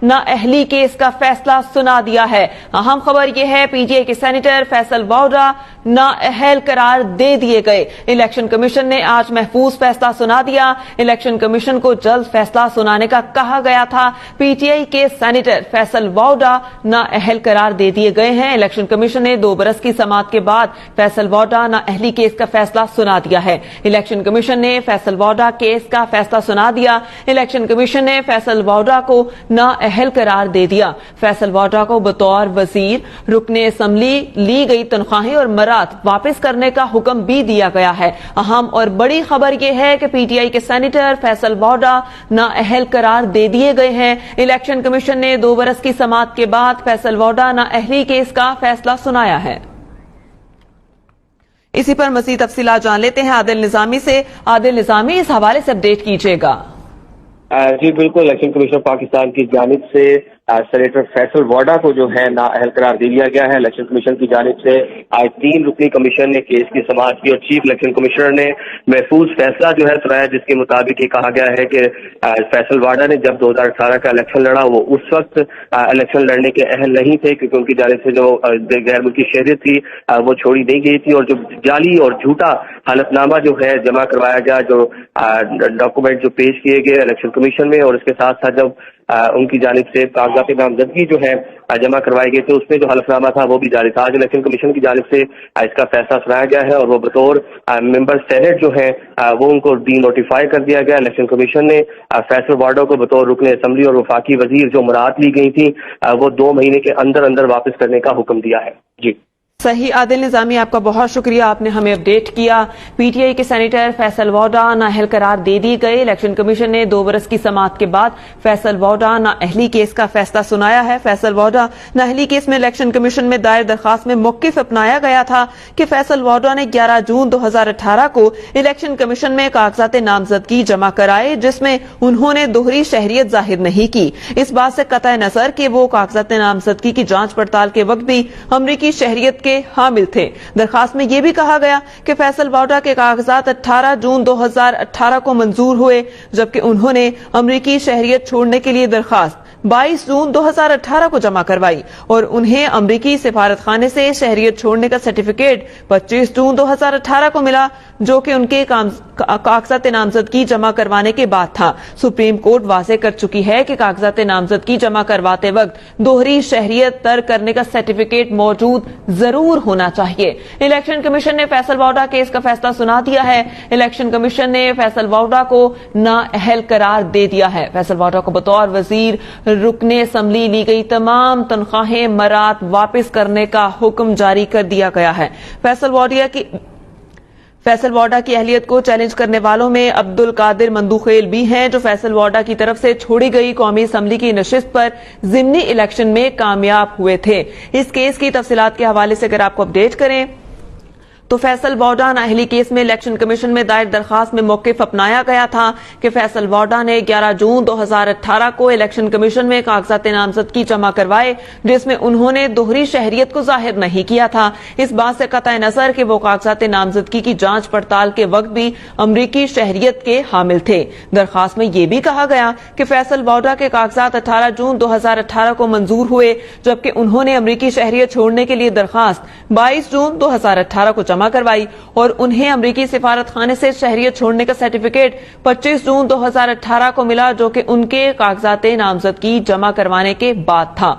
نااہلی کیس کا فیصلہ سنا دیا ہے۔ اہم خبر یہ ہے پی ٹی آئی کے سینیٹر فیصل ووڈرا نااہل قرار دے دیے گئے۔ الیکشن کمیشن نے آج محفوظ فیصلہ سنا دیا۔ الیکشن کمیشن کو جلد فیصلہ سنانے کا کہا گیا تھا۔ پی ٹی آئی کے سینیٹر فیصل ووڈرا نااہل قرار دے دیے گئے ہیں۔ الیکشن کمیشن نے 2 برس کی سماعت کے بعد فیصل ووڈرا نااہلی کیس کا فیصلہ سنا دیا ہے۔ الیکشن کمیشن نے فیصل ووڈرا کیس کا فیصلہ سنا دیا۔ الیکشن کمیشن نے فیصل ووڈرا کو نااہل قرار دے دیا۔ فیصل ووڈرا کو بطور وزیر رکن اسمبلی لی گئی تنخواہیں اور مراد واپس کرنے کا حکم بھی دیا گیا ہے۔ اہم اور بڑی خبر یہ ہے کہ پی ٹی آئی کے سینیٹر فیصل ووڈرا نااہل قرار دے دیے گئے ہیں۔ الیکشن کمیشن نے 2 برس کی سماعت کے بعد فیصل ووڈرا نااہلی کیس کا فیصلہ سنایا ہے۔ اسی پر مزید تفصیلات جان لیتے ہیں عادل نظامی سے۔ عادل نظامی، اس حوالے سے اپڈیٹ کیجیے گا۔ جی بالکل، الیکشن کمیشن پاکستان کی جانب سے سینیٹر فیصل ووڈرا کو جو ہے نااہل قرار دے دیا گیا ہے۔ الیکشن کمیشن کی جانب سے آج 3 رکنی کمیشن نے کیس کی سماعت کی اور چیف الیکشن کمشنر نے محفوظ فیصلہ جو ہے سنایا، جس کے مطابق یہ کہا گیا ہے کہ فیصل ووڈرا نے جب 2018 کا الیکشن لڑا وہ اس وقت الیکشن لڑنے کے اہل نہیں تھے، کیونکہ ان کی جانب سے جو غیر ملکی شہریت تھی وہ چھوڑی نہیں گئی تھی، اور جو جعلی اور جھوٹا حلف نامہ جو ہے جمع کروایا گیا، جو ڈاکومنٹ جو پیش کیے گئے الیکشن کمیشن میں، اور اس کے ساتھ ساتھ جب ان کی جانب سے کاغذات نامزدگی جو ہے جمع کروائی گئی تھی اس میں جو حلف نامہ تھا وہ بھی جاری تھا۔ آج الیکشن کمیشن کی جانب سے اس کا فیصلہ سنایا گیا ہے، اور وہ بطور ممبر سینیٹ جو ہے وہ ان کو ڈی نوٹیفائی کر دیا گیا۔ الیکشن کمیشن نے فیصل ووڈرا کو بطور رکن اسمبلی اور وفاقی وزیر جو مراد لی گئی تھی وہ 2 مہینے کے اندر اندر واپس کرنے کا حکم دیا ہے۔ جی صحیح، عادل نظامی آپ کا بہت شکریہ، آپ نے ہمیں اپڈیٹ کیا۔ پی ٹی آئی کے سینیٹر فیصل ووڈرا نااہل قرار دے دی گئے۔ الیکشن کمیشن نے 2 برس کی سماعت کے بعد فیصل ووڈرا نااہلی کیس کا فیصلہ سنایا ہے۔ فیصل ووڈرا نااہلی کیس میں الیکشن کمیشن میں دائر درخواست میں موقف اپنایا گیا تھا کہ فیصل ووڈرا نے 11 جون 2018 کو الیکشن کمیشن میں کاغذات نامزدگی جمع کرائے، جس میں انہوں نے دوہری شہریت ظاہر نہیں کی۔ اس بات سے قطع نظر کہ وہ کاغذات نامزدگی کی جانچ پڑتال کے وقت بھی امریکی شہریت کے حامل تھے۔ درخواست میں یہ بھی کہا گیا کہ فیصل ووڈرا کے کاغذات 18 جون 2018 کو منظور ہوئے، جبکہ انہوں نے امریکی شہریت چھوڑنے کے لیے درخواست 22 جون 2018 کو جمع کروائی، اور انہیں امریکی سفارت خانے سے شہریت چھوڑنے کا سرٹیفکیٹ 25 جون 2018 کو ملا، جو کہ ان کے کاغذات نامزدگی جمع کروانے کے بعد تھا۔ سپریم کورٹ واضح کر چکی ہے کہ کاغذات نامزدگی جمع کرواتے وقت دوہری شہریت ترک کرنے کا سرٹیفکیٹ موجود ضرور ہونا چاہیے۔ الیکشن کمیشن نے فیصل ووڈرا کیس کا فیصلہ سنا دیا ہے۔ الیکشن کمیشن نے فیصل ووڈرا کو نااہل قرار دے دیا ہے۔ فیصل ووڈرا کو بطور وزیر رکن اسمبلی لی گئی تمام تنخواہیں مراد واپس کرنے کا حکم جاری کر دیا گیا ہے۔ فیصل ووڈرا کی اہلیت کو چیلنج کرنے والوں میں عبد القادر مندوخیل بھی ہیں، جو فیصل ووڈرا کی طرف سے چھوڑی گئی قومی اسمبلی کی نشست پر ضمنی الیکشن میں کامیاب ہوئے تھے۔ اس کیس کی تفصیلات کے حوالے سے اگر آپ کو اپڈیٹ کریں تو فیصل ووڈرا نااہلی کیس میں الیکشن کمیشن میں دائر درخواست میں موقف اپنایا گیا تھا کہ فیصل ووڈرا نے 11 جون 2018 کو الیکشن کمیشن میں کاغذات نامزدگی جمع کروائے، جس میں انہوں نے دوہری شہریت کو ظاہر نہیں کیا تھا۔ اس بات سے قطع نظر کہ وہ کاغذات نامزدگی کی جانچ پڑتال کے وقت بھی امریکی شہریت کے حامل تھے۔ درخواست میں یہ بھی کہا گیا کہ فیصل ووڈرا کے کاغذات 18 جون 2018 کو منظور ہوئے، جبکہ انہوں نے امریکی شہریت چھوڑنے کے لیے درخواست 22 جون 2018 کو جمع کروائی، اور انہیں امریکی سفارت خانے سے شہریت چھوڑنے کا سرٹیفکیٹ 25 جون 2018 کو ملا، جو کہ ان کے کاغذات نامزدگی جمع کروانے کے بعد تھا۔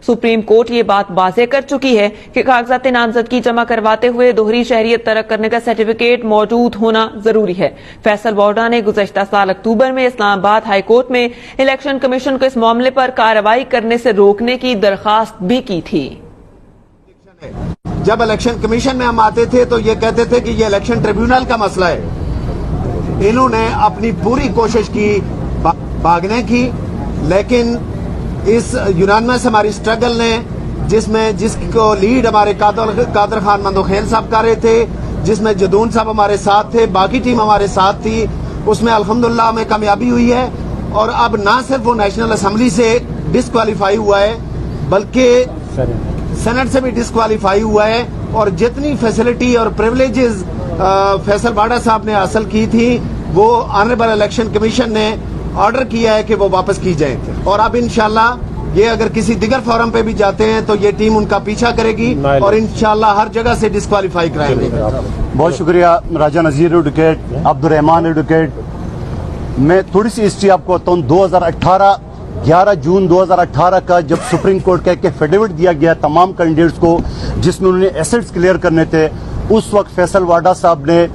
سپریم کورٹ یہ بات واضح کر چکی ہے کہ کاغذات نامزدگی جمع کرواتے ہوئے دوہری شہریت ترک کرنے کا سرٹیفکیٹ موجود ہونا ضروری ہے۔ فیصل ووڈرا نے گزشتہ سال اکتوبر میں اسلام آباد ہائی کورٹ میں الیکشن کمیشن کو اس معاملے پر کارروائی کرنے سے روکنے کی درخواست بھی کی تھی۔ جب الیکشن کمیشن میں ہم آتے تھے تو یہ کہتے تھے کہ یہ الیکشن ٹریبیونل کا مسئلہ ہے۔ انہوں نے اپنی پوری کوشش کی بھاگنے کی، لیکن اس یونانیمس ہماری سٹرگل نے جس کو لیڈ ہمارے قادر خان مندوخیل صاحب کر رہے تھے، جس میں جدون صاحب ہمارے ساتھ تھے، باقی ٹیم ہمارے ساتھ تھی، اس میں الحمدللہ ہمیں کامیابی ہوئی ہے، اور اب نہ صرف وہ نیشنل اسمبلی سے ڈسکوالیفائی ہوا ہے بلکہ سینٹ سے بھی ڈسکوالیفائی ہوا ہے، اور جتنی فیسلٹی اور پریولیجز فیصل ووڈرا صاحب نے حاصل کی تھی وہ آنریبل الیکشن کمیشن نے آرڈر کیا ہے کہ وہ واپس کی جائیں اور اب انشاءاللہ یہ اگر کسی دیگر فورم پہ بھی جاتے ہیں تو یہ ٹیم ان کا پیچھا کرے گی اور انشاءاللہ ہر جگہ سے ڈسکوالیفائی کرائیں گے. بہت شکریہ راجہ نذیر ایڈوکیٹ، عبد الرحمان ایڈوکیٹ. میں تھوڑی سی ہسٹری آپ کو بتاؤں. 2018 11 جون 2018 کا جب سپریم کورٹ کا ایک ایفیڈیوٹ دیا گیا تمام کینڈیڈیٹس کو جس میں انہوں نے ایسٹس کلیئر کرنے تھے، اس وقت فیصل واڈا صاحب نے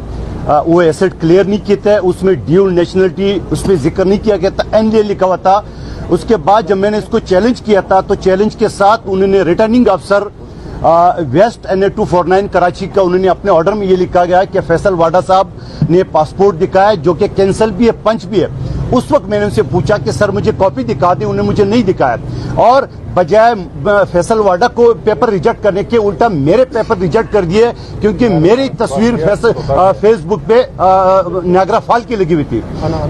وہ ایسٹ کلیئر نہیں کیے تھے. اس میں ڈیول نیشنلٹی اس میں ذکر نہیں کیا گیا تھا، NDA لکھا ہوا تھا. اس کے بعد جب میں نے اس کو چیلنج کیا تھا تو چیلنج کے ساتھ انہوں نے ریٹرننگ افسر ویسٹ NA 249 کراچی کا انہوں نے اپنے آرڈر میں یہ لکھا گیا کہ فیصل واڈا صاحب نے پاسپورٹ دکھایا جو کہ کینسل بھی ہے، پنچ بھی ہے. اس وقت میں نے ان سے پوچھا کہ سر مجھے کاپی دکھا دیں، انہوں نے مجھے نہیں دکھایا اور بجائے فیصل واڈا کو پیپر ریجیکٹ کرنے کے الٹا میرے پیپر ریجیکٹ کر دیے کیونکہ میری تصویر فیس بک پہ نیاگرا فال کی لگی ہوئی تھی.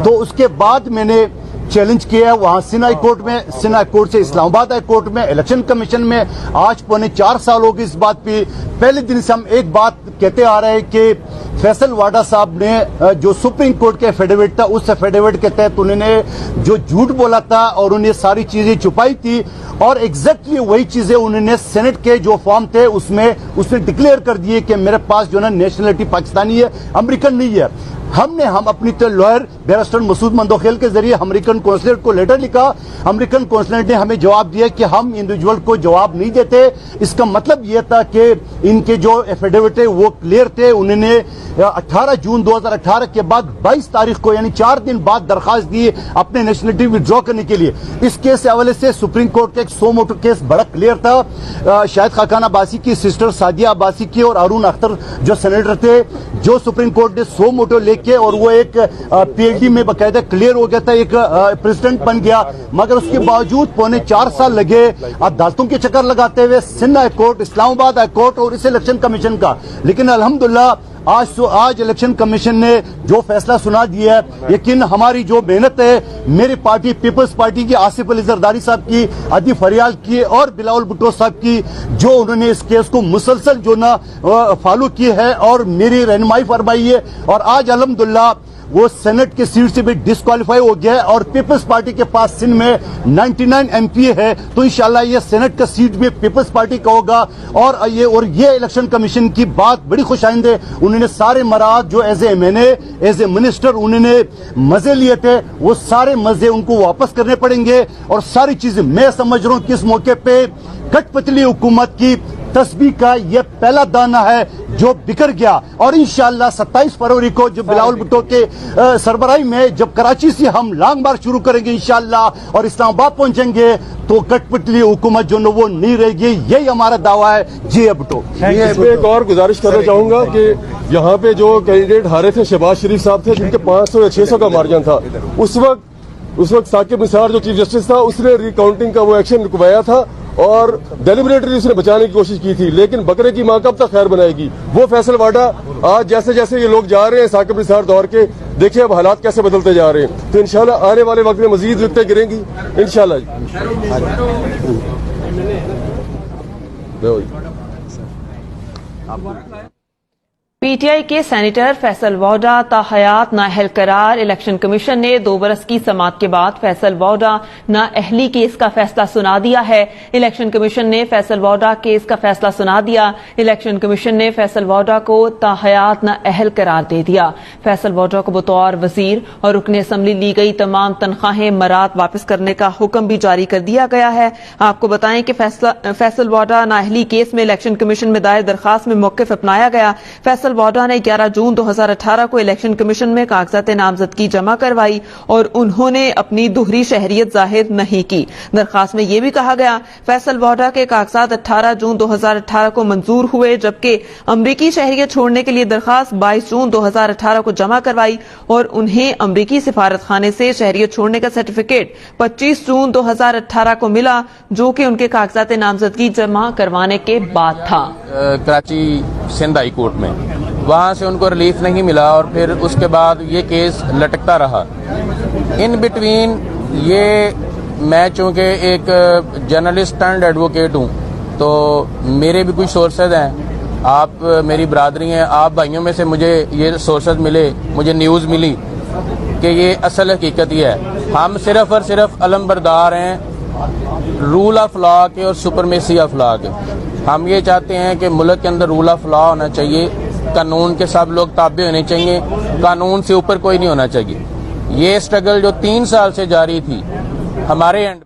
تو اس کے بعد میں نے چیلنج کیا ہے وہاں سندھ ہائی کورٹ میں، سندھ ہائی کورٹ سے اسلام آباد ہائی کورٹ میں، الیکشن کمیشن میں. آج پونے 4 سال ہو گئے اس بات پہ. پہلے دن سے ہم ایک بات کہتے آ رہے ہیں کہ فیصل واڈا صاحب نے جو سپریم کورٹ کا ایفیڈیوٹ تھا اس ایفیڈیوٹ کے تحت انہوں نے جو جھوٹ بولا تھا اور انہوں نے ساری چیزیں چھپائی تھی اور ایگزیکٹلی وہی چیزیں انہوں نے سینٹ کے جو فارم تھے اس میں ڈکلیئر کر دیے کہ میرے پاس جو ہے نا نیشنلٹی پاکستانی ہے، امریکن نہیں ہے. ہم اپنی لائر بیرسٹر مسعود مندوخیل کے ذریعے امریکن کونسلیٹ کو لیٹر لکھا. امریکن کونسلیٹ نے ہمیں جواب دیا کہ ہم انڈیویجول کو جواب نہیں دیتے. اس کا مطلب یہ تھا کہ ان کے جو ایفیڈیوٹ ہے وہ کلیئر تھے. انہوں نے 18 جون 2018 کے بعد 22 تاریخ کو یعنی 4 دن بعد درخواست دی اپنے نیشنلٹی وڈرا کرنے کے لیے. اس کیس کے حوالے سے سپریم کورٹ کا ایک 100 موٹر کیس بڑا کلیئر تھا. شاہد خاقان عباسی کی سسٹر سعدیہ عباسی کی اور ہارون اختر جو سینیٹر تھے جو سپریم کورٹ نے 100 موٹر لے کے اور وہ ایک PhD میں باقاعدہ کلیئر ہو گیا تھا، ایک پریزیڈنٹ بن گیا. مگر اس کے باوجود پونے 4 سال لگے عدالتوں کے چکر لگاتے ہوئے، سندھ ہائی کورٹ، اسلام آباد ہائی کورٹ اور اس الیکشن کمیشن کا. لیکن الحمدللہ آج الیکشن کمیشن نے جو فیصلہ سنا دیا ہے، یقین ہماری جو محنت ہے میری پارٹی پیپلز پارٹی کی، آصف علی زرداری صاحب کی، عدی فریال کی اور بلاول بھٹو صاحب کی، جو انہوں نے اس کیس کو مسلسل جو نا فالو کی ہے اور میری رہنمائی فرمائی ہے اور آج الحمدللہ وہ سینٹ کی سیٹ سے بھی ڈسکوالیفائی ہو گیا ہے اور پیپلز پارٹی کے پاس سندھ میں 99 MP ہے. تو انشاءاللہ یہ سینٹ کا سیٹ بھی پیپلز پارٹی کا ہوگا. اور یہ الیکشن کمیشن کی بات بڑی خوش آئند ہے. انہوں نے سارے مراحل جو as a MNA as a minister انہوں نے مزے لیے تھے وہ سارے مزے ان کو واپس کرنے پڑیں گے. اور ساری چیزیں میں سمجھ رہا ہوں کہ اس موقع پہ کٹ پتلی حکومت کی تسبیح کا یہ پہلا دانہ ہے جو بکھر گیا. اور انشاءاللہ 27 فروری کو جو بلاول بھٹو کے سربراہی میں جب کراچی سے ہم لانگ مارچ شروع کریں گے انشاءاللہ اور اسلام آباد پہنچیں گے تو کٹ پتلی حکومت جو وہ نہیں رہے گی. یہی ہمارا دعویٰ ہے. جی بھٹو. اس میں ایک اور گزارش کرنا چاہوں گا کہ یہاں پہ جو کینڈیڈیٹ ہارے تھے شہباز شریف صاحب تھے جن کے 500 یا 600 کا مارجن تھا. اس وقت ثاقب نثار جو چیف جسٹس تھا اس نے ریکاؤنٹنگ کا وہ ایکشن رکوایا تھا اور ڈیلیبریٹلی اس نے بچانے کی کوشش کی تھی. لیکن بکرے کی ماں کب تک خیر بنائے گی. وہ فیصل واڈا آج جیسے جیسے یہ لوگ جا رہے ہیں ثاقب نثار دور کے، دیکھیں اب حالات کیسے بدلتے جا رہے ہیں. تو انشاءاللہ آنے والے وقت میں مزید وقتیں گریں گی انشاءاللہ. PTI کے سینیٹر فیصل واڈا تاحیات نااہل قرار. الیکشن کمیشن نے 2 برس کی سماعت کے بعد فیصل واڈا نااہلی کیس کا فیصلہ سنا دیا ہے. الیکشن کمیشن نے فیصل واڈا کیس کا فیصلہ سنا دیا. الیکشن کمیشن نے فیصل واڈا کو تاحیات نااہل قرار دے دیا. فیصل واڈا کو بطور وزیر اور رکن اسمبلی لی گئی تمام تنخواہیں مراد واپس کرنے کا حکم بھی جاری کر دیا گیا ہے. آپ کو بتائیں کہ فیصل واڈا نااہلی کیس میں الیکشن کمیشن میں دائر درخواست میں موقف اپنایا گیا. فیصل واڈا نے 11 جون 2018 کو الیکشن کمیشن میں کاغذات نامزدگی جمع کروائی اور انہوں نے اپنی دوہری شہریت ظاہر نہیں کی. درخواست میں یہ بھی کہا گیا فیصل واڈا کے کاغذات 18 جون 2018 کو منظور ہوئے جبکہ امریکی شہریت چھوڑنے کے لیے درخواست 22 جون 2018 کو جمع کروائی اور انہیں امریکی سفارت خانے سے شہریت چھوڑنے کا سرٹیفکیٹ 25 جون 2018 کو ملا جو کہ ان کے کاغذات نامزدگی جمع کروانے کے بعد تھا. کراچی سندھ ہائی کورٹ میں وہاں سے ان کو ریلیف نہیں ملا اور پھر اس کے بعد یہ کیس لٹکتا رہا. ان بٹوین یہ میں چونکہ ایک جرنلسٹ اینڈ ایڈوکیٹ ہوں تو میرے بھی کچھ سورسز ہیں. آپ میری برادری ہیں، آپ بھائیوں میں سے مجھے یہ سورسز ملے، مجھے نیوز ملی کہ یہ اصل حقیقت یہ ہے ہم صرف اور صرف علمبردار ہیں رول آف لا کے اور سپرمیسی آف لا کے. ہم یہ چاہتے ہیں کہ ملک کے اندر رول آف لا ہونا چاہیے, قانون کے سب لوگ تابع ہونے چاہیے, قانون سے اوپر کوئی نہیں ہونا چاہیے. یہ اسٹرگل جو 3 سال سے جاری تھی ہمارے اینڈ